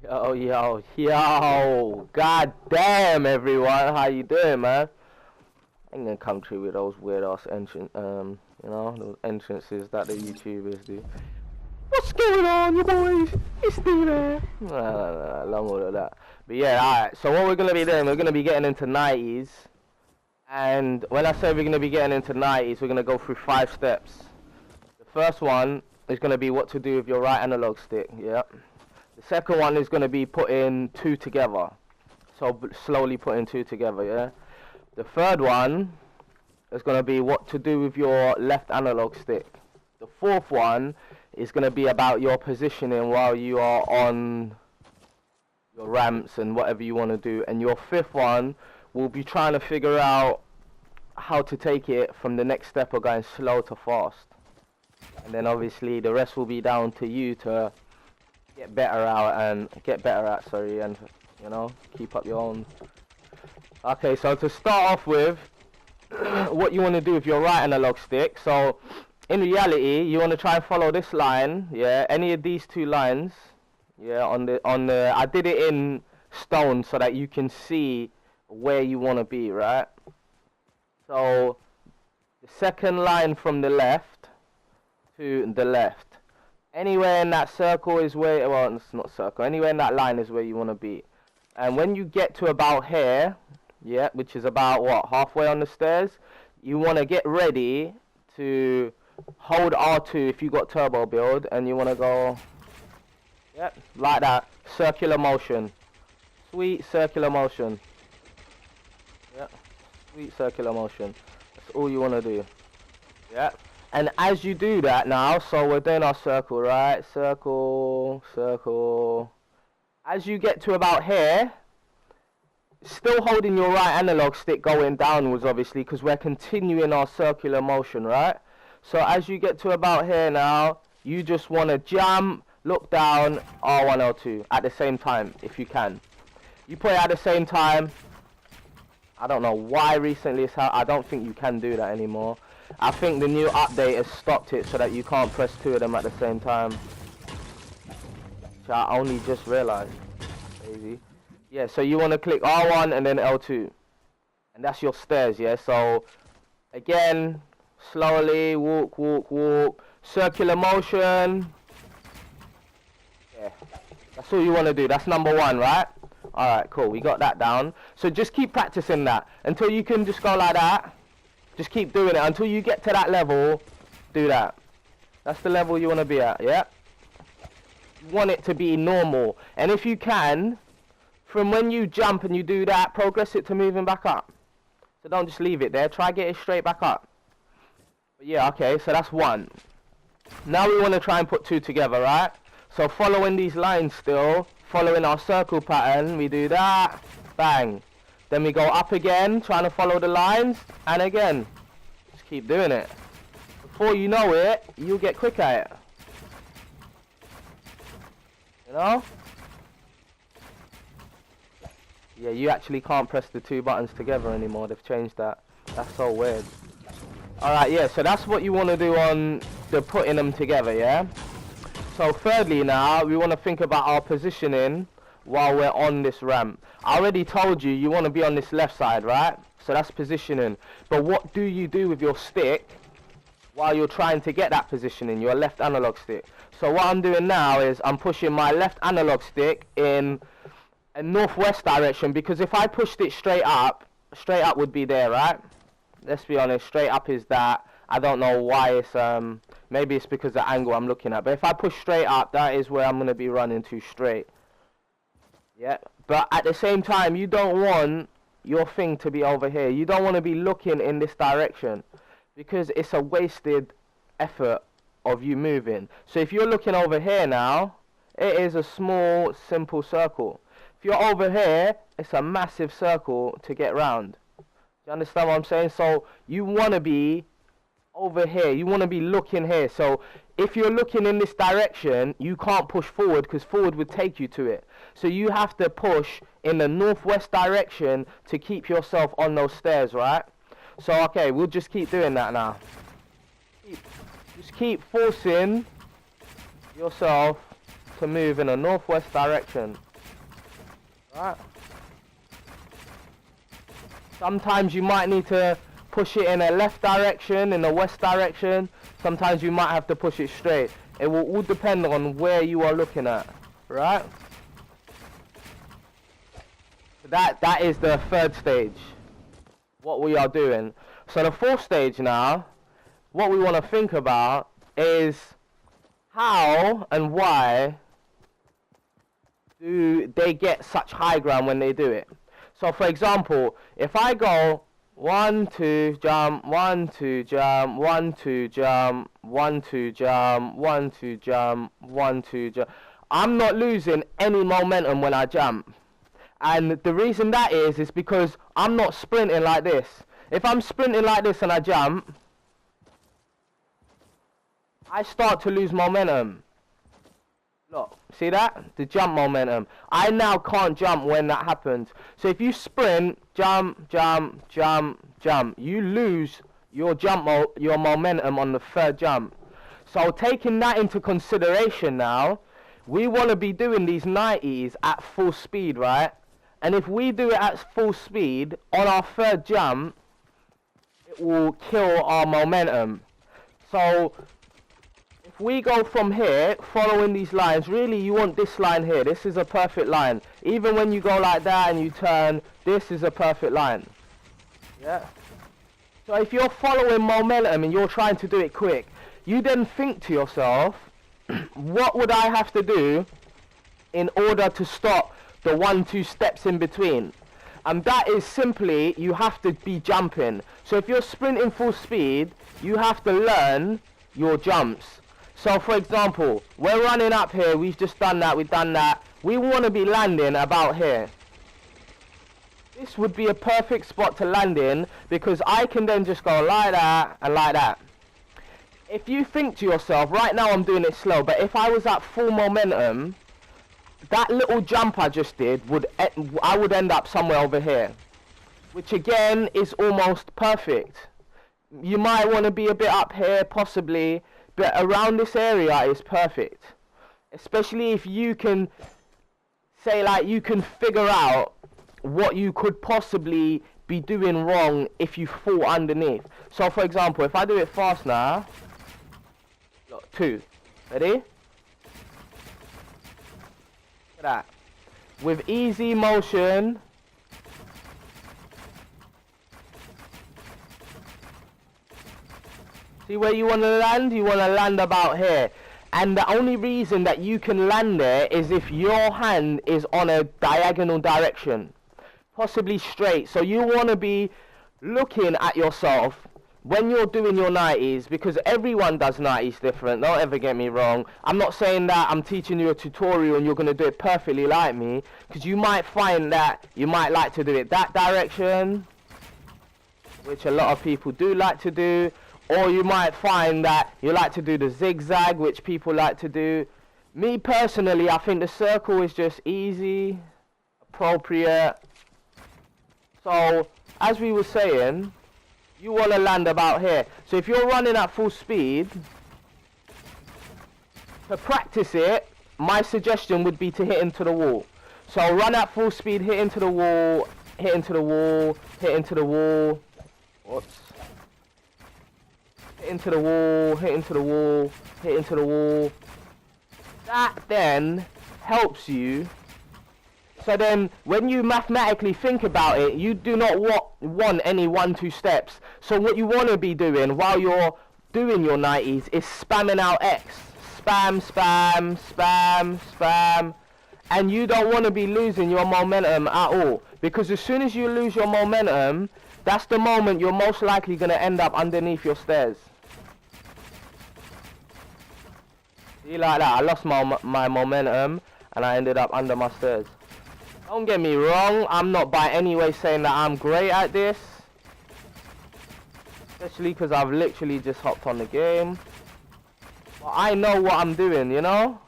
Yo. God damn, everyone. How you doing, man? I ain't gonna come through with those weird ass entrance, those entrances that the YouTubers do. What's going on, you boys? It's D-Man. Nah, long all of that. But yeah, alright. So what we're gonna be doing, we're gonna be getting into 90s. And when I say we're gonna be getting into 90s, we're gonna go through 5 steps. The first one is gonna be what to do with your right analog stick. Yep. The second one is gonna be putting 2 together. So slowly putting 2 together, yeah. The third one is going to be what to do with your left analog stick. The fourth one is going to be about your positioning while you are on your ramps and whatever you want to do. And your fifth one will be trying to figure out how to take it from the next step of going slow to fast. And then obviously the rest will be down to you to get better at, and you know, keep up your own. Okay, so to start off with, what you want to do with your right analog stick. So, in reality, you want to try and follow this line, yeah, any of these 2 lines, yeah, on the, I did it in stone so that you can see where you want to be, right? So, the second line from the left to the left. Anywhere in that circle is where, well, it's not circle, anywhere in that line is where you want to be. And when you get to about here, yeah, which is about, what, halfway on the stairs, you want to get ready to hold R2 if you got turbo build, and you want to go, yep, like that, circular motion, sweet circular motion, yeah, sweet circular motion, that's all you want to do, yeah. And as you do that now, so we're doing our circle, right, circle, as you get to about here, still holding your right analog stick going downwards, obviously, because we're continuing our circular motion, right? So as you get to about here now, you just want to jump, look down, R1, L2 at the same time, if you can. You put it at the same time. I don't know why recently it's how, I don't think you can do that anymore. I think the new update has stopped it so that you can't press 2 of them at the same time. Which I only just realized. Crazy. Yeah, so you want to click R1 and then L2. And that's your stairs, yeah? So, again, slowly, walk. Circular motion. Yeah, that's all you want to do. That's number 1, right? Alright, cool. We got that down. So just keep practicing that. Until you can just go like that. Just keep doing it. Until you get to that level, do that. That's the level you want to be at, yeah? You want it to be normal. And if you can, from when you jump and you do that, progress it to moving back up. So don't just leave it there. Try get it straight back up. But yeah, okay, so that's 1. Now we want to try and put 2 together, right? So following these lines still, following our circle pattern, we do that, bang. Then we go up again, trying to follow the lines, and again. Just keep doing it. Before you know it, you'll get quick at it. You know? Yeah, you actually can't press the 2 buttons together anymore. They've changed that. That's so weird. Alright, yeah, so that's what you want to do on the putting them together, yeah? So thirdly now, we want to think about our positioning while we're on this ramp. I already told you, you want to be on this left side, right? So that's positioning. But what do you do with your stick while you're trying to get that positioning, your left analog stick? So what I'm doing now is I'm pushing my left analog stick in a northwest direction, because if I pushed it straight up would be there, right? Let's be honest, straight up is that. I don't know why it's, maybe it's because of the angle I'm looking at. But if I push straight up, that is where I'm going to be running to straight. Yeah, but at the same time, you don't want your thing to be over here. You don't want to be looking in this direction, because it's a wasted effort of you moving. So if you're looking over here now, it is a small, simple circle. If you're over here, it's a massive circle to get round. Do you understand what I'm saying? So you want to be over here. You want to be looking here. So if you're looking in this direction, you can't push forward, because forward would take you to it. So you have to push in the northwest direction to keep yourself on those stairs, right? So, okay, we'll just keep doing that now. Just keep forcing yourself to move in a northwest direction. Right? Sometimes you might need to push it in a left direction, in a west direction. Sometimes you might have to push it straight. It will all depend on where you are looking at, right? That is the third stage, what we are doing. So the fourth stage now, what we want to think about is how and why do they get such high ground when they do it. So for example, if I go 1, 2, jump, 1, 2, jump, 1, 2, jump, 1, 2, jump, 1, 2, jump, 1, 2, jump, I'm not losing any momentum when I jump. And the reason that is because I'm not sprinting like this. If I'm sprinting like this and I jump, I start to lose momentum. Look, see that? The jump momentum. I now can't jump when that happens. So if you sprint, jump, jump, jump, jump, you lose your your momentum on the third jump. So taking that into consideration now, we want to be doing these 90s at full speed, right? And if we do it at full speed on our third jump, it will kill our momentum. So if we go from here, following these lines, really you want this line here. This is a perfect line. Even when you go like that and you turn, this is a perfect line. Yeah. So if you're following momentum and you're trying to do it quick, you then think to yourself, what would I have to do in order to stop the 1-2 steps in between? And that is simply, you have to be jumping. So if you're sprinting full speed, you have to learn your jumps. So for example, we're running up here, we've just done that, we've done that. We want to be landing about here. This would be a perfect spot to land in, because I can then just go like that and like that. If you think to yourself, right now I'm doing it slow, but if I was at full momentum, that little jump I just did, I would end up somewhere over here. Which again is almost perfect. You might want to be a bit up here, possibly, but around this area is perfect. Especially if you can say, like, you can figure out what you could possibly be doing wrong if you fall underneath. So for example, if I do it fast now, look, 2, ready? Look at that. With easy motion, see where you want to land? You want to land about here. And the only reason that you can land there is if your hand is on a diagonal direction. Possibly straight. So you want to be looking at yourself when you're doing your 90s, because everyone does 90s different. Don't ever get me wrong. I'm not saying that I'm teaching you a tutorial and you're going to do it perfectly like me, because you might find that you might like to do it that direction, which a lot of people do like to do. Or you might find that you like to do the zigzag, which people like to do. Me personally, I think the circle is just easy, appropriate. So, as we were saying, you want to land about here. So if you're running at full speed, to practice it, my suggestion would be to hit into the wall. So run at full speed, hit into the wall, hit into the wall, hit into the wall. Whoops. Hit into the wall, hit into the wall, hit into the wall. That then helps you. So then when you mathematically think about it, you do not want any 1-2 steps. So what you want to be doing while you're doing your 90s is spamming out X. Spam, spam, spam, spam. And you don't want to be losing your momentum at all. Because as soon as you lose your momentum, that's the moment you're most likely going to end up underneath your stairs. See, like that, I lost my momentum and I ended up under my stairs. Don't get me wrong, I'm not by any way saying that I'm great at this. Especially because I've literally just hopped on the game. But I know what I'm doing, you know?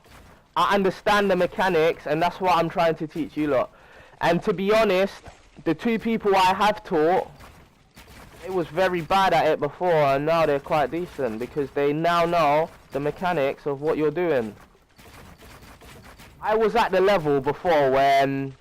I understand the mechanics, and that's what I'm trying to teach you lot. And to be honest, the 2 people I have taught, they was very bad at it before, and now they're quite decent because they now know the mechanics of what you're doing. I was at the level before when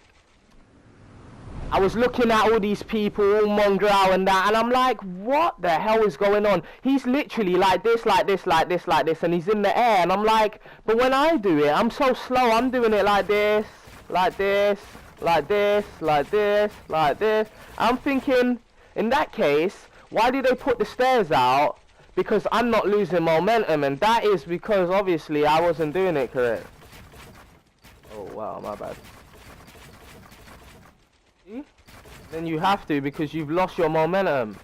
I was looking at all these people, all mongrel and that, and I'm like, what the hell is going on? He's literally like this, like this, like this, like this, and he's in the air, and I'm like, but when I do it, I'm so slow, I'm doing it like this, like this, like this, like this, like this. I'm thinking, in that case, why did they put the stairs out? Because I'm not losing momentum, and that is because, obviously, I wasn't doing it correct. Oh, wow, my bad. See? Then you have to, because you've lost your momentum.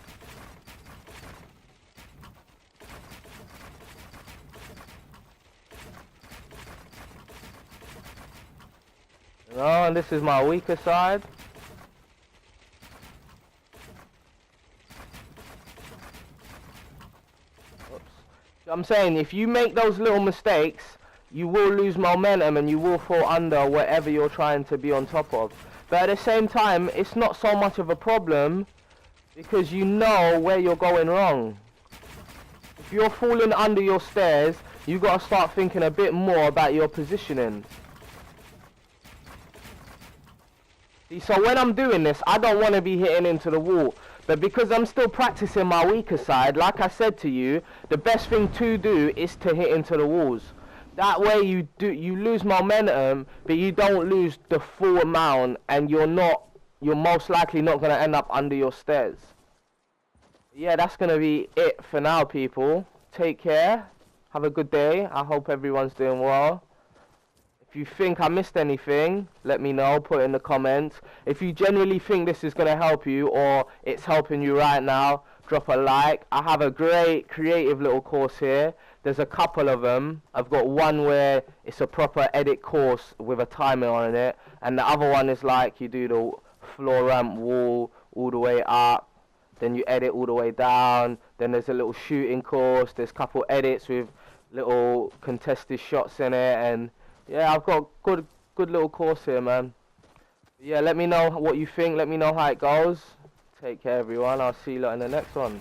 You know, and this is my weaker side. Oops. I'm saying, if you make those little mistakes, you will lose momentum and you will fall under whatever you're trying to be on top of. But at the same time, it's not so much of a problem because you know where you're going wrong. If you're falling under your stairs, you got to start thinking a bit more about your positioning. See, so when I'm doing this, I don't want to be hitting into the wall. But because I'm still practicing my weaker side, like I said to you, the best thing to do is to hit into the walls. That way you lose momentum, but you don't lose the full amount, and you're most likely not going to end up under your stairs. Yeah, that's going to be it for now, people. Take care. Have a good day. I hope everyone's doing well. If you think I missed anything, let me know, put it in the comments. If you genuinely think this is going to help you, or it's helping you right now, drop a like. I have a great creative little course here. There's a couple of them. I've got one where it's a proper edit course with a timer on it, and the other one is like you do the floor ramp wall all the way up, then you edit all the way down, then there's a little shooting course, there's a couple edits with little contested shots in it, and yeah, I've got good little course here, man. Yeah, let me know what you think, let me know how it goes. Take care, everyone. I'll see you lot in the next one.